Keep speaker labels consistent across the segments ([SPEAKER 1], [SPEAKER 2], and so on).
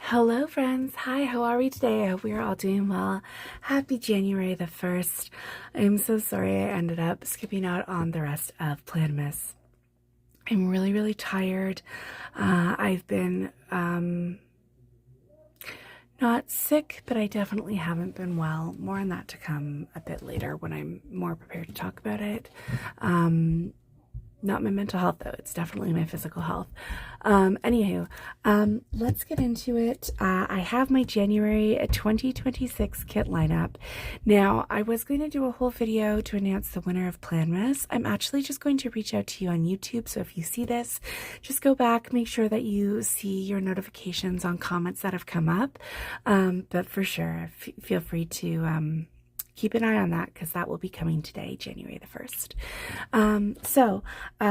[SPEAKER 1] Hello friends, hi, how are we today? I hope we are all doing well. Happy January the 1st. I'm so sorry I ended up skipping out on the rest of Planmas. I'm really tired. I've been not sick, but I definitely haven't been well. More on that to come a bit later when I'm more prepared to talk about it. Not my mental health though, it's definitely my physical health. Anywho, let's get into it. I have my January 2026 kit lineup. Now, I was going to do a whole video to announce the winner of Planmas. I'm actually just going to reach out to you on YouTube, so if you see this, just go back, make sure that you see your notifications on comments that have come up. But for sure, feel free to keep an eye on that because that will be coming today, January the 1st. So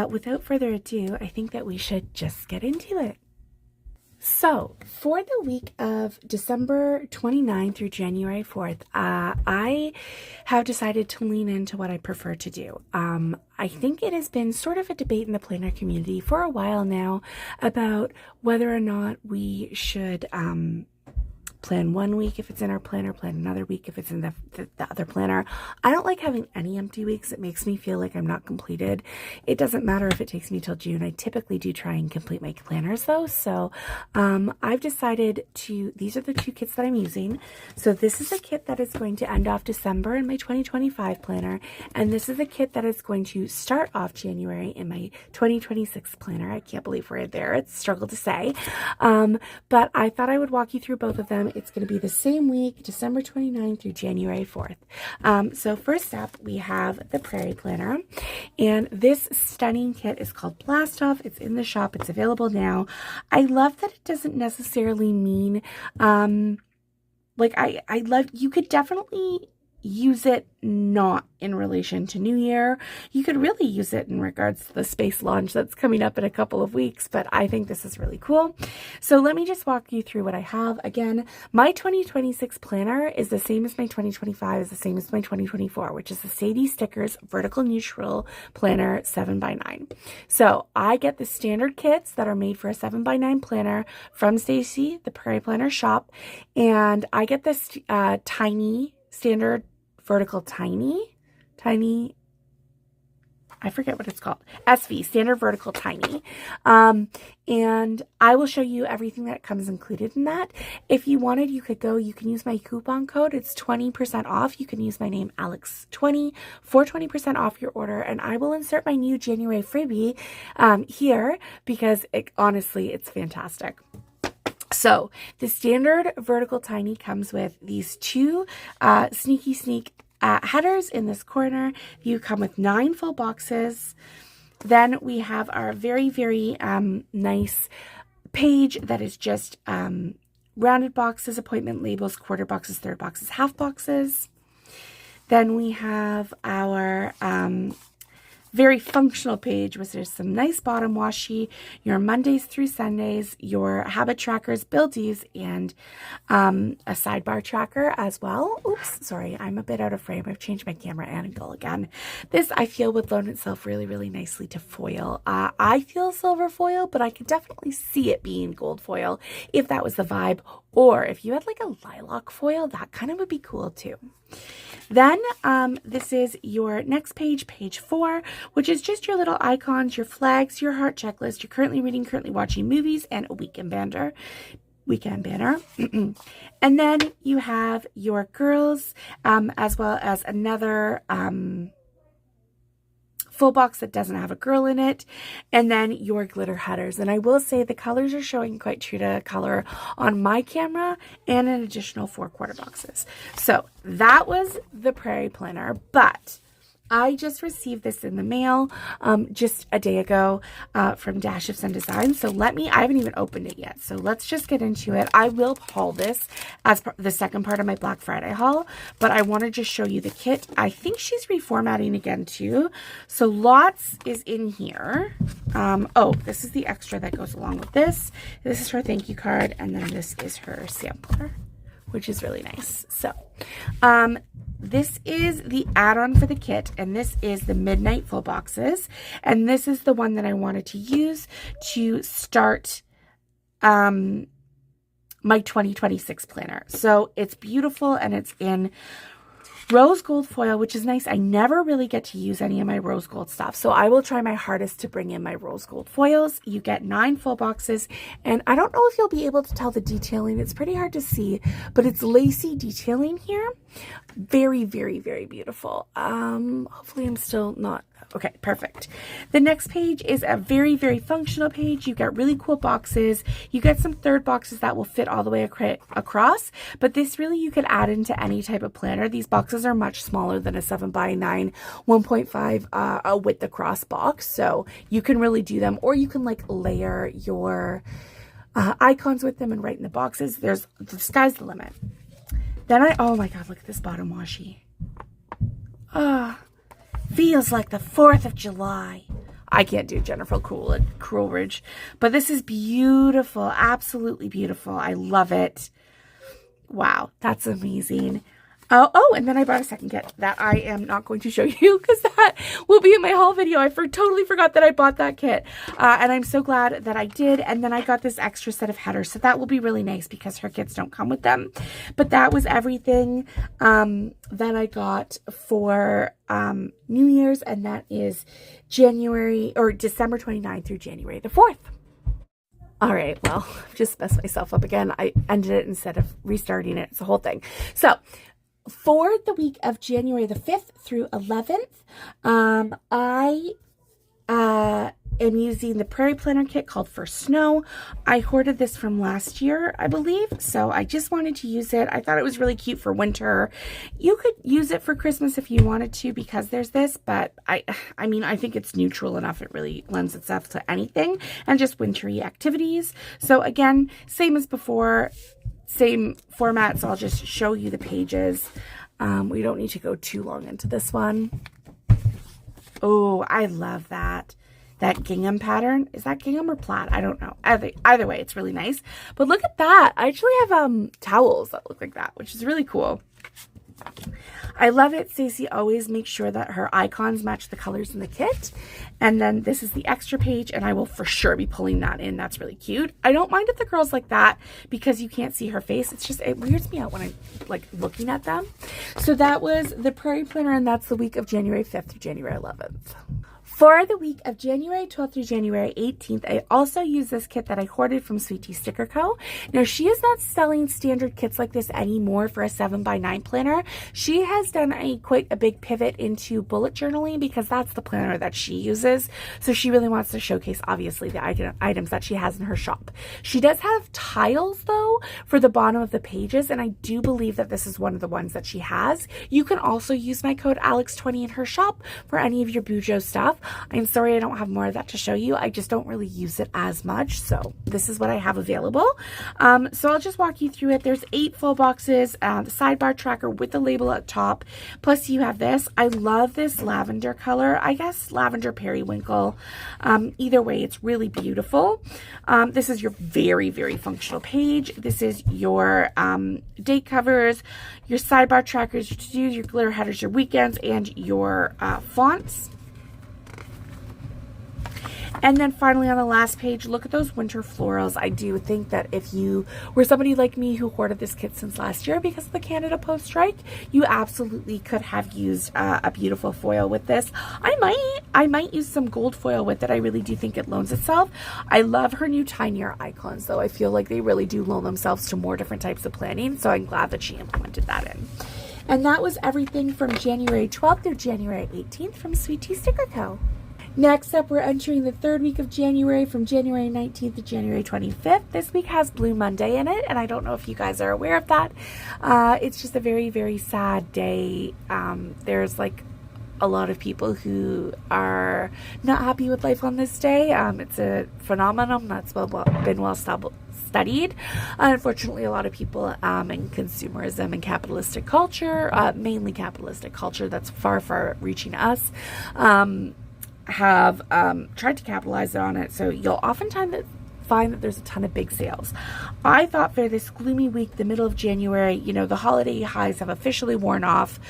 [SPEAKER 1] without further ado, I think that we should just get into it. So for the week of December 29th through January 4th, I have decided to lean into what I prefer to do. I think it has been sort of a debate in the planner community for a while now about whether or not we should plan one week if it's in our planner, plan another week if it's in the other planner. I don't like having any empty weeks. It makes me feel like I'm not completed. It doesn't matter if it takes me till June. I typically do try and complete my planners though. So I've decided these are the two kits that I'm using. So this is a kit that is going to end off December in my 2025 planner. And this is a kit that is going to start off January in my 2026 planner. I can't believe we're there. It's a struggle to say. But I thought I would walk you through both of them. It's going to be the same week, December 29th through January 4th. So first up, we have the Prairie Planner. And this stunning kit is called Blast Off. It's in the shop. It's available now. I love that it doesn't necessarily mean, I love, you could definitely use it not in relation to New Year. You could really use it in regards to the space launch that's coming up in a couple of weeks, but I think this is really cool. So let me just walk you through what I have. Again, my 2026 planner is the same as my 2025, is the same as my 2024, which is the Sadie Stickers Vertical Neutral Planner 7x9. So I get the standard kits that are made for a 7x9 planner from Stacy, the Prairie Planner shop, and I get this tiny standard vertical tiny, I forget what it's called, SV, standard vertical tiny. And I will show you everything that comes included in that. If you wanted, you can use my coupon code. It's 20% off. You can use my name, Alex20, for 20% off your order. And I will insert my new January freebie here because honestly, it's fantastic. So the standard vertical tiny comes with these two sneak headers in this corner. You come with 9 full boxes. Then we have our very nice page that is just rounded boxes, appointment labels, quarter boxes, third boxes, half boxes. Then we have our very functional page, which there's some nice bottom washi, your Mondays through Sundays, your habit trackers, buildies, and a sidebar tracker as well. Oops, sorry, I'm a bit out of frame. I've changed my camera angle again. This, I feel, would loan itself really nicely to foil. I feel silver foil, but I could definitely see it being gold foil if that was the vibe. Or if you had like a lilac foil, that kind of would be cool too. Then this is your next page, page 4, which is just your little icons, your flags, your heart checklist, you're currently reading, currently watching movies, and a weekend banner. And then you have your girls, as well as another full box that doesn't have a girl in it, and then your glitter headers. And I will say the colors are showing quite true to color on my camera, and an additional 4 quarter boxes. So that was the Prairie Planner, but I just received this in the mail just a day ago from Dash of Sun Design. So I haven't even opened it yet. So let's just get into it. I will haul this as the second part of my Black Friday haul, but I want to just show you the kit. I think she's reformatting again too. So lots is in here. Oh, this is the extra that goes along with this. This is her thank you card, and then this is her sampler, which is really nice. So, this is the add-on for the kit, and this is the Midnight Full Boxes, and this is the one that I wanted to use to start my 2026 planner. So it's beautiful, and it's in rose gold foil, which is nice. I never really get to use any of my rose gold stuff, so I will try my hardest to bring in my rose gold foils. You get 9 full boxes, and I don't know if you'll be able to tell the detailing. It's pretty hard to see, but it's lacy detailing here. Very, very, very beautiful. Hopefully I'm still not... Okay, perfect. The next page is a very, very functional page. You get really cool boxes. You get some third boxes that will fit all the way across, but this really you could add into any type of planner. These boxes are much smaller than a 7x9 1.5 width across box, so you can really do them, or you can like layer your icons with them and write in the boxes. The sky's the limit. Then oh my god, look at this bottom washi. Feels like the 4th of July. I can't do Jennifer Coolidge, but this is beautiful. Absolutely beautiful. I love it. Wow, that's amazing. Oh, and then I brought a second kit that I am not going to show you because that will be in my haul video. I totally forgot that I bought that kit. And I'm so glad that I did. And then I got this extra set of headers. So that will be really nice because her kits don't come with them. But that was everything that I got for New Year's. And that is December 29th through January the 4th. All right, well, I've just messed myself up again. I ended it instead of restarting it. It's a whole thing. So for the week of January the 5th through 11th, I am using the Prairie Planner kit called For Snow. I hoarded this from last year, I believe, so I just wanted to use it. I thought it was really cute for winter. You could use it for Christmas if you wanted to because there's this, but I mean, I think it's neutral enough. It really lends itself to anything and just wintry activities. So again, same as before, same format, so I'll just show you the pages. We don't need to go too long into this one. Oh, I love that gingham pattern. Is that gingham or plaid? I don't know. Either way, it's really nice. But look at that. I actually have towels that look like that, which is really cool. I love it. Stacey always makes sure that her icons match the colors in the kit. And then this is the extra page, and I will for sure be pulling that in. That's really cute. I don't mind if the girls like that because you can't see her face. It's just, it weirds me out when I'm like looking at them. So that was the Prairie Planner, and that's the week of January 5th through January 11th. For the week of January 12th through January 18th, I also use this kit that I hoarded from Sweet Tea Sticker Co. Now, she is not selling standard kits like this anymore for a 7x9 planner. She has done quite a big pivot into bullet journaling because that's the planner that she uses. So she really wants to showcase, obviously, the items that she has in her shop. She does have tiles, though, for the bottom of the pages, and I do believe that this is one of the ones that she has. You can also use my code ALEX20 in her shop for any of your Bujo stuff. I'm sorry I don't have more of that to show you. I just don't really use it as much. So this is what I have available. So I'll just walk you through it. There's 8 full boxes, the sidebar tracker with the label at top. Plus you have this. I love this lavender color. I guess lavender periwinkle. Either way, it's really beautiful. This is your very, very functional page. This is your date covers, your sidebar trackers, your to-dos, your glitter headers, your weekends, and your fonts. And then finally on the last page, look at those winter florals. I do think that if you were somebody like me who hoarded this kit since last year because of the Canada Post strike, you absolutely could have used a beautiful foil with this. I might use some gold foil with it. I really do think it loans itself. I love her new tinier icons, though. I feel like they really do loan themselves to more different types of planning, so I'm glad that she implemented that in. And that was everything from January 12th through January 18th from Sweet Tea Sticker Co. Next up, we're entering the 3rd week of January from January 19th to January 25th. This week has Blue Monday in it, and I don't know if you guys are aware of that. It's just a very, very sad day. There's like a lot of people who are not happy with life on this day. It's a phenomenon that's been well studied. Unfortunately, a lot of people in consumerism and capitalistic culture, mainly capitalistic culture that's far, far reaching us, have tried to capitalize on it. So you'll oftentimes find that there's a ton of big sales. I thought for this gloomy week, the middle of January, you know, the holiday highs have officially worn off.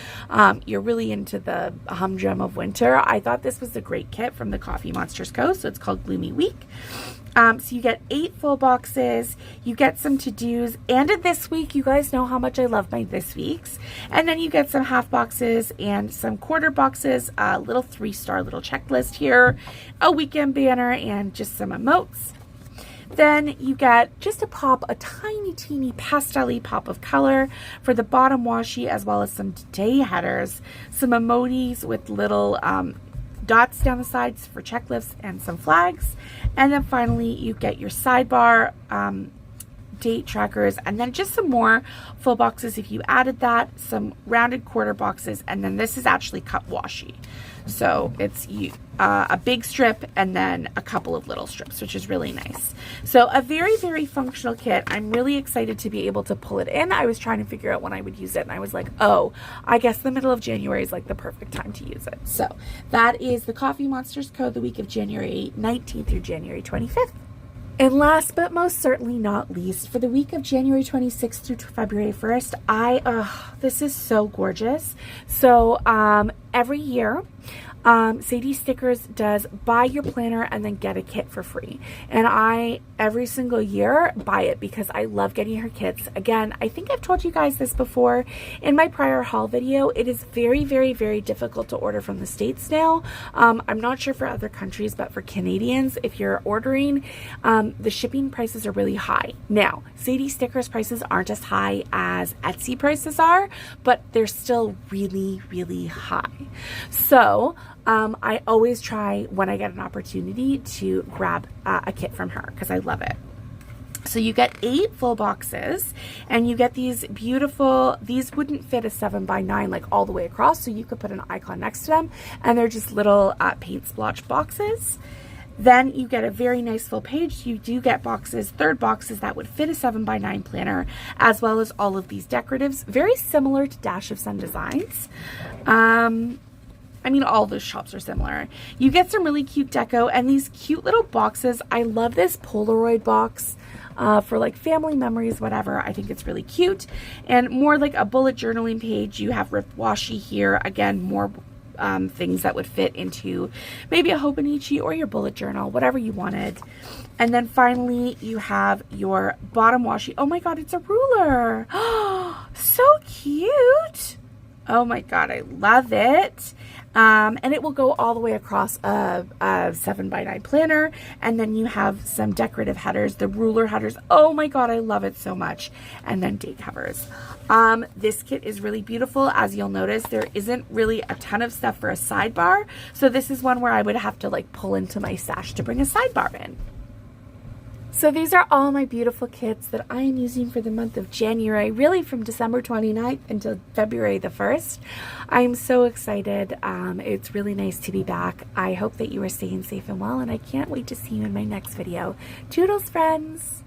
[SPEAKER 1] You're really into the humdrum of winter. I thought this was a great kit from the Coffee Monsters Co. So it's called Gloomy Week. So you get 8 full boxes, you get some to-dos, and in this week, you guys know how much I love my this weeks. And then you get some half boxes and some quarter boxes, a little 3-star little checklist here, a weekend banner, and just some emotes. Then you get just a pop, a tiny, teeny pastel-y pop of color for the bottom washi, as well as some day headers, some emojis with little dots down the sides for checklists and some flags. And then finally you get your sidebar, date trackers, and then just some more full boxes if you added that, some rounded quarter boxes, and then this is actually cut washi. So it's a big strip and then a couple of little strips, which is really nice. So a very, very functional kit. I'm really excited to be able to pull it in. I was trying to figure out when I would use it, and I was like, oh, I guess the middle of January is like the perfect time to use it. So that is the Coffee Monsters Co. the week of January 19th through January 25th. And last but most certainly not least, for the week of January 26th through February 1st, this is so gorgeous. So every year, Sadie Stickers does buy your planner and then get a kit for free. And I, every single year, buy it because I love getting her kits. Again, I think I've told you guys this before in my prior haul video. It is very, very, very difficult to order from the States now. I'm not sure for other countries, but for Canadians, if you're ordering, the shipping prices are really high. Now, Sadie Stickers prices aren't as high as Etsy prices are, but they're still really, really high. So, I always try when I get an opportunity to grab a kit from her because I love it. So you get 8 full boxes and you get these beautiful, these wouldn't fit a 7x9 like all the way across, so you could put an icon next to them, and they're just little paint splotch boxes. Then you get a very nice full page. You do get boxes, third boxes that would fit a 7x9 planner, as well as all of these decoratives, very similar to Dash of Sun Designs. I mean, all those shops are similar. You get some really cute deco and these cute little boxes. I love this Polaroid box for like family memories, whatever. I think it's really cute. And more like a bullet journaling page. You have ripped washi here. Again, more things that would fit into maybe a Hobonichi or your bullet journal, whatever you wanted. And then finally, you have your bottom washi. Oh my God, it's a ruler. Oh, so cute. Oh my God, I love it. And it will go all the way across a 7x9 planner. And then you have some decorative headers, the ruler headers. Oh my God, I love it so much. And then date covers. This kit is really beautiful. As you'll notice, there isn't really a ton of stuff for a sidebar. So this is one where I would have to like pull into my stash to bring a sidebar in. So these are all my beautiful kits that I am using for the month of January, really from December 29th until February the 1st. I'm so excited. It's really nice to be back. I hope that you are staying safe and well, and I can't wait to see you in my next video. Toodles, friends!